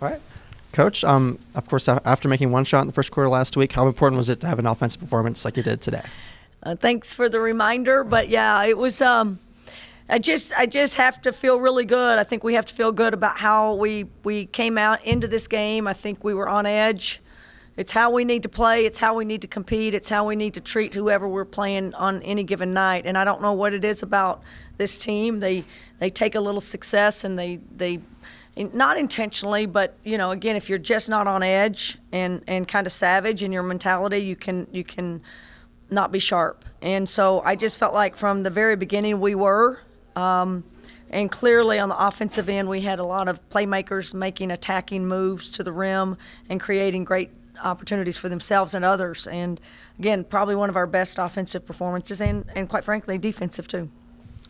All right. Coach, of course, after making one shot in the first quarter last week, how important was it to have an offensive performance like you did today? Thanks for the reminder, but yeah, it was. I just have to feel really good. I think we have to feel good about how we came out into this game. I think we were on edge. It's how we need to play. It's how we need to compete. It's how we need to treat whoever we're playing on any given night. And I don't know what it is about this team. They take a little success and they not intentionally, but again, if you're just not on edge and kind of savage in your mentality, you can not be sharp. And so I just felt like from the very beginning we were. And clearly on the offensive end, we had a lot of playmakers making attacking moves to the rim and creating great opportunities for themselves and others. And again, probably one of our best offensive performances and quite frankly, defensive too.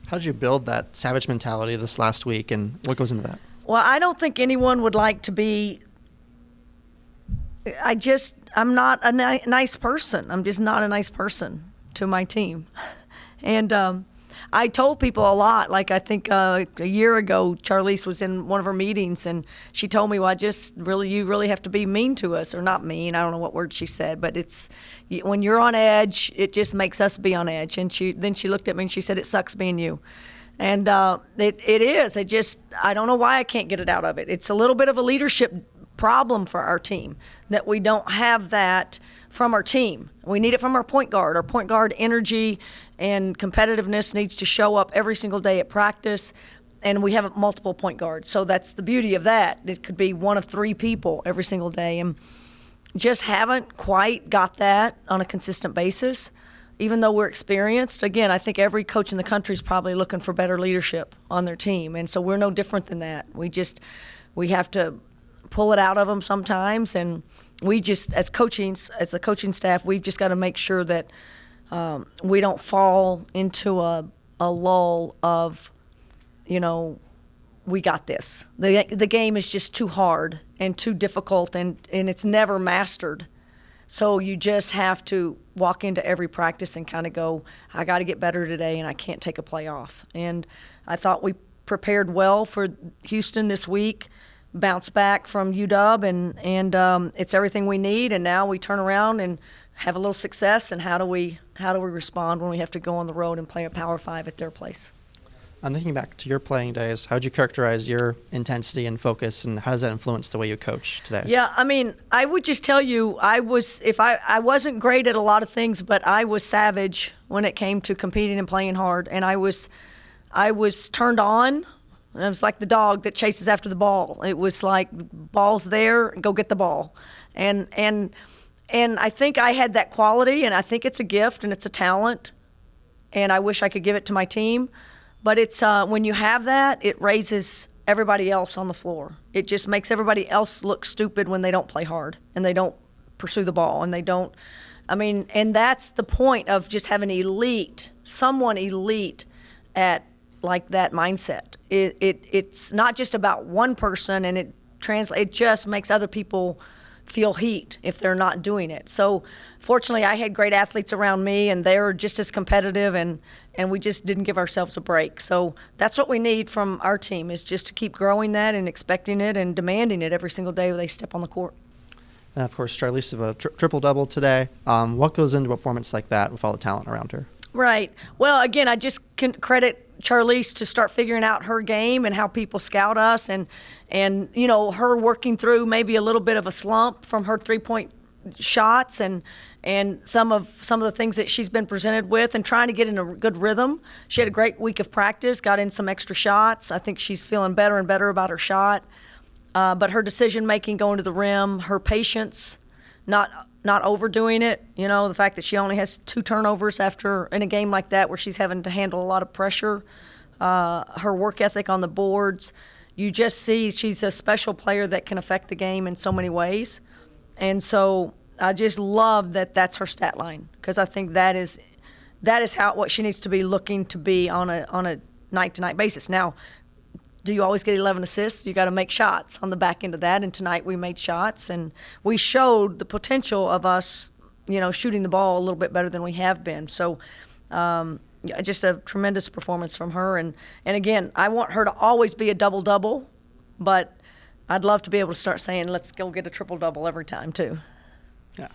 How did you build that savage mentality this last week, and what goes into that? Well, I don't think anyone would like to be I'm not a nice person. I'm just not a nice person to my team. And I told people a lot. Like I think a year ago, Charlize was in one of her meetings, and she told me, "Well, you really have to be mean to us, or not mean. I don't know what word she said, but it's when you're on edge, it just makes us be on edge." And then she looked at me and she said, "It sucks being you." And it is. I don't know why I can't get it out of it. It's a little bit of a leadership problem for our team that we don't have that from our team. We need it from our point guard. Our point guard energy and competitiveness needs to show up every single day at practice, and we have multiple point guards. So that's the beauty of that. It could be one of three people every single day, and just haven't quite got that on a consistent basis. Even though we're experienced, again, I think every coach in the country is probably looking for better leadership on their team, and so we're no different than that. We have to pull it out of them sometimes, and we just, as the coaching staff, we've just got to make sure that we don't fall into a lull of, we got this. The game is just too hard and too difficult, and it's never mastered. So you just have to walk into every practice and kind of go, I got to get better today, and I can't take a play off. And I thought we prepared well for Houston this week, bounced back from UW, and it's everything we need. And now we turn around and have a little success. And how do we respond when we have to go on the road and play a Power 5 at their place? I'm thinking back to your playing days. How would you characterize your intensity and focus, and how does that influence the way you coach today? Yeah, I mean, I would just tell you, I wasn't great at a lot of things, but I was savage when it came to competing and playing hard, and I was turned on. It was like the dog that chases after the ball. It was like, ball's there, go get the ball, and I think I had that quality, and I think it's a gift and it's a talent, and I wish I could give it to my team. But it's when you have that, it raises everybody else on the floor. It just makes everybody else look stupid when they don't play hard and they don't pursue the ball and they don't. And that's the point of just having someone elite at like that mindset. It's not just about one person, and it just makes other people feel heat if they're not doing it. So fortunately, I had great athletes around me, and they were just as competitive, and we just didn't give ourselves a break. So that's what we need from our team, is just to keep growing that and expecting it and demanding it every single day they step on the court. And of course, Charlize have a triple-double today. What goes into a performance like that with all the talent around her? Right. Well, again, I just can credit Charlize to start figuring out her game and how people scout us, and her working through maybe a little bit of a slump from her three-point shots and some of the things that she's been presented with, and trying to get in a good rhythm. She had a great week of practice, got in some extra shots. I think she's feeling better and better about her shot. But her decision-making going to the rim, her patience, not overdoing it. The fact that she only has 2 turnovers in a game like that where she's having to handle a lot of pressure, her work ethic on the boards. You just see she's a special player that can affect the game in so many ways. And so I just love that that's her stat line, because I think that is what she needs to be looking to be on a night-to-night basis. Now, do you always get 11 assists? You got to make shots on the back end of that, and tonight we made shots, and we showed the potential of us, shooting the ball a little bit better than we have been. So just a tremendous performance from her, and again, I want her to always be a double-double, but I'd love to be able to start saying, let's go get a triple-double every time, too. Yeah.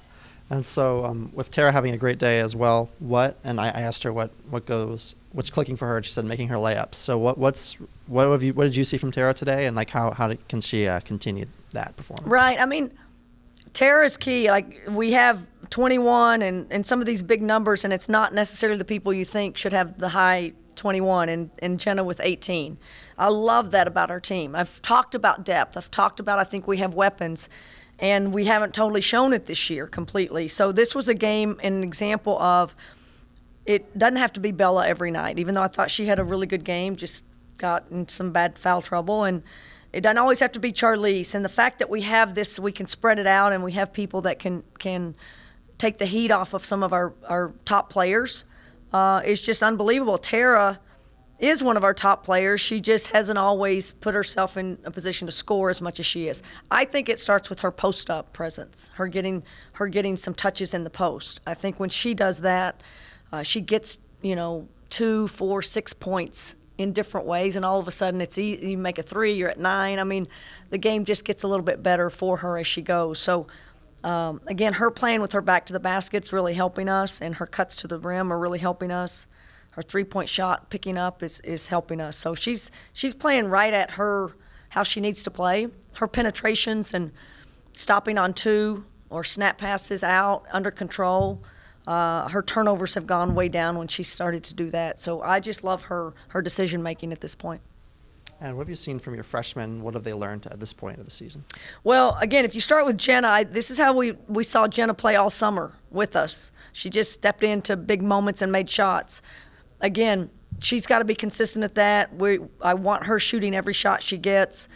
And so with Tara having a great day as well, I asked her what's clicking for her, and she said making her layups. So what did you see from Tara today, and like how can she continue that performance? Right. I mean, Tara's key. Like, we have 21 and some of these big numbers, and it's not necessarily the people you think should have the high 21 and Jenna with 18. I love that about our team. I've talked about depth. I've talked about I think we have weapons. And we haven't totally shown it this year completely. So this was a game, an example of it doesn't have to be Bella every night, even though I thought she had a really good game, just got in some bad foul trouble. And it doesn't always have to be Charlize. And the fact that we have this, we can spread it out, and we have people that can take the heat off of some of our top players is just unbelievable. Tara is one of our top players. She just hasn't always put herself in a position to score as much as she is. I think it starts with her post-up presence, her getting some touches in the post. I think when she does that, she gets 2, 4, 6 points in different ways, and all of a sudden it's easy. You make a 3, you're at 9. I mean, the game just gets a little bit better for her as she goes. So again, her playing with her back to the basket's really helping us, and her cuts to the rim are really helping us. Her three-point shot picking up is helping us. So she's playing right at how she needs to play. Her penetrations and stopping on 2 or snap passes out under control. Her turnovers have gone way down when she started to do that. So I just love her decision-making at this point. And what have you seen from your freshmen? What have they learned at this point of the season? Well, again, if you start with Jenna, this is how we saw Jenna play all summer with us. She just stepped into big moments and made shots. Again, she's got to be consistent at that. I want her shooting every shot she gets.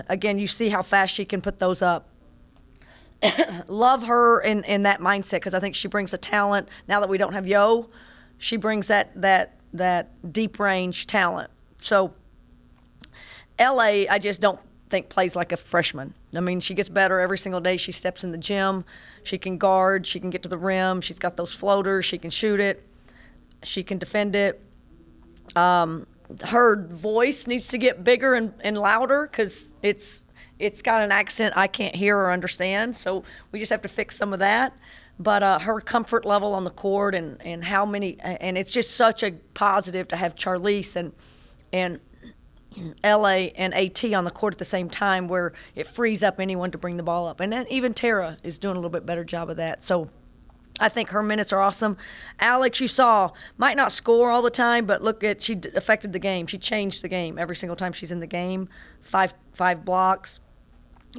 Again, you see how fast she can put those up. Love her in that mindset because I think she brings a talent. Now that we don't have Yo, she brings that deep range talent. So LA, I just don't think plays like a freshman. I mean, she gets better every single day. She steps in the gym. She can guard. She can get to the rim. She's got those floaters. She can shoot it. She can defend it. Her voice needs to get bigger and louder because it's got an accent I can't hear or understand. So we just have to fix some of that. But her comfort level on the court and it's just such a positive to have Charlize and LA and AT on the court at the same time where it frees up anyone to bring the ball up. And then even Tara is doing a little bit better job of that. So I think her minutes are awesome. Alex, you saw, might not score all the time, but she affected the game. She changed the game every single time she's in the game. Five blocks.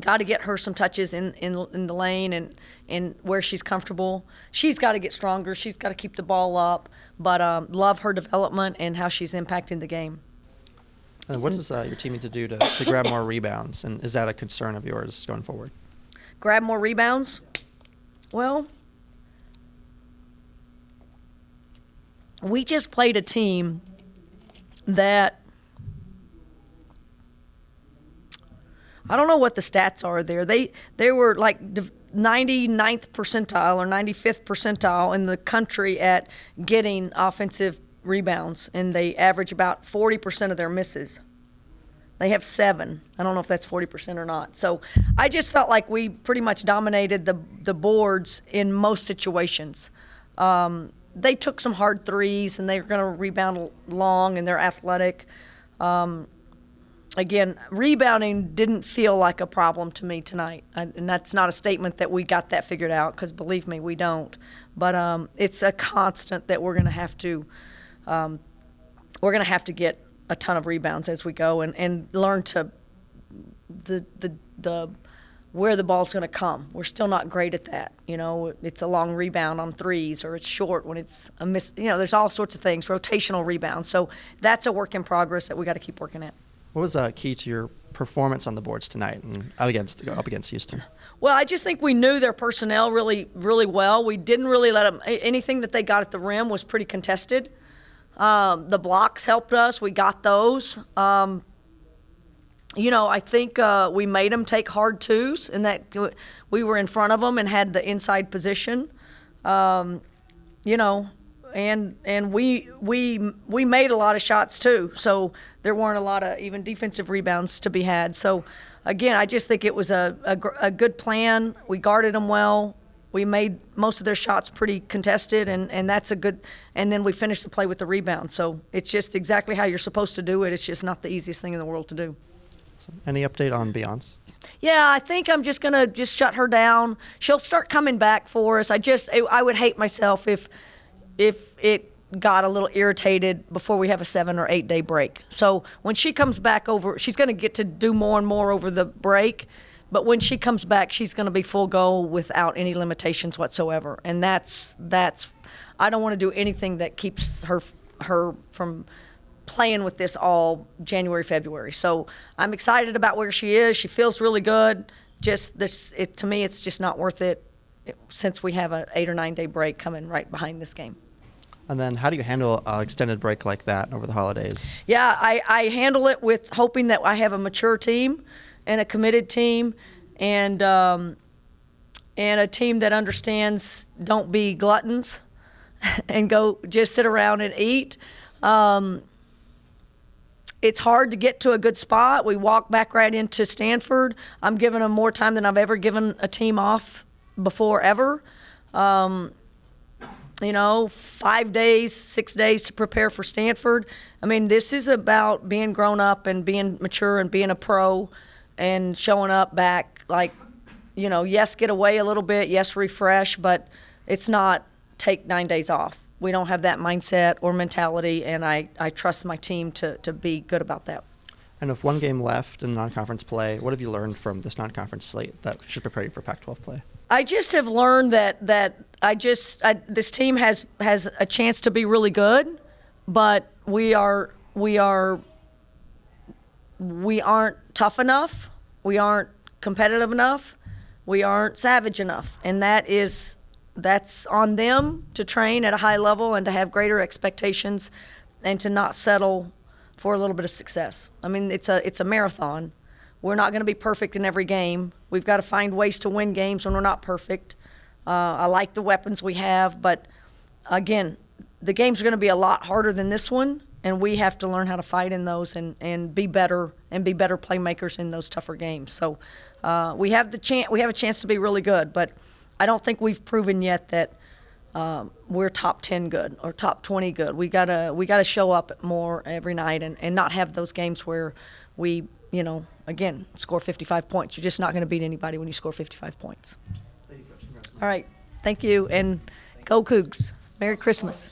Got to get her some touches in the lane and where she's comfortable. She's got to get stronger. She's got to keep the ball up. But love her development and how she's impacting the game. And what does your team need to do to grab more rebounds? And is that a concern of yours going forward? Grab more rebounds? Well, we just played a team that I don't know what the stats are there. They were like 99th percentile or 95th percentile in the country at getting offensive rebounds, and they average about 40% of their misses. They have 7. I don't know if that's 40% or not. So I just felt like we pretty much dominated the boards in most situations. They took some hard threes, and they're going to rebound long, and they're athletic. Again, rebounding didn't feel like a problem to me tonight, and that's not a statement that we got that figured out because believe me, we don't. But it's a constant that we're going to have to get a ton of rebounds as we go and learn to the where the ball's going to come. We're still not great at that. It's a long rebound on threes, or it's short when it's a miss. There's all sorts of things, rotational rebounds. So that's a work in progress that we got to keep working at. What was key to your performance on the boards tonight and up against Houston? Well, I just think we knew their personnel really, really well. We didn't really let them. Anything that they got at the rim was pretty contested. The blocks helped us. We got those. I think we made them take hard twos, and that we were in front of them and had the inside position. And we made a lot of shots too. So there weren't a lot of even defensive rebounds to be had. So again, I just think it was a good plan. We guarded them well. We made most of their shots pretty contested, and that's a good – and then we finished the play with the rebound. So it's just exactly how you're supposed to do it. It's just not the easiest thing in the world to do. Any update on Beyonce? Yeah, I think I'm just going to just shut her down. She'll start coming back for us. I would hate myself if it got a little irritated before we have a 7 or 8 day break. So when she comes back over, she's going to get to do more and more over the break. But when she comes back, she's going to be full go without any limitations whatsoever. And that's I don't want to do anything that keeps her from playing with this all January, February. So I'm excited about where she is. She feels really good. Just this, to me, it's just not worth it since we have an 8 or 9 day break coming right behind this game. And then how do you handle an extended break like that over the holidays? Yeah, I handle it with hoping that I have a mature team and a committed team and a team that understands don't be gluttons and go just sit around and eat. It's hard to get to a good spot. We walk back right into Stanford. I'm giving them more time than I've ever given a team off before ever. 5 days, 6 days to prepare for Stanford. I mean, this is about being grown up and being mature and being a pro and showing up back yes, get away a little bit, yes, refresh, but it's not take 9 days off. We don't have that mindset or mentality, and I trust my team to be good about that. And with one game left in non-conference play, what have you learned from this non-conference slate that should prepare you for Pac-12 play? I just have learned that this team has a chance to be really good, but we aren't tough enough. We aren't competitive enough. We aren't savage enough, and that's on them to train at a high level and to have greater expectations and to not settle for a little bit of success. I mean, it's a marathon. We're not going to be perfect in every game. We've got to find ways to win games when we're not perfect. I like the weapons we have, but again, the games are going to be a lot harder than this one, and we have to learn how to fight in those and be better playmakers in those tougher games. So we have a chance to be really good, but I don't think we've proven yet that we're top 10 good or top 20 good. We gotta show up more every night and not have those games where we, again, score 55 points. You're just not going to beat anybody when you score 55 points. All right. Thank you, and go Cougs. Merry Christmas.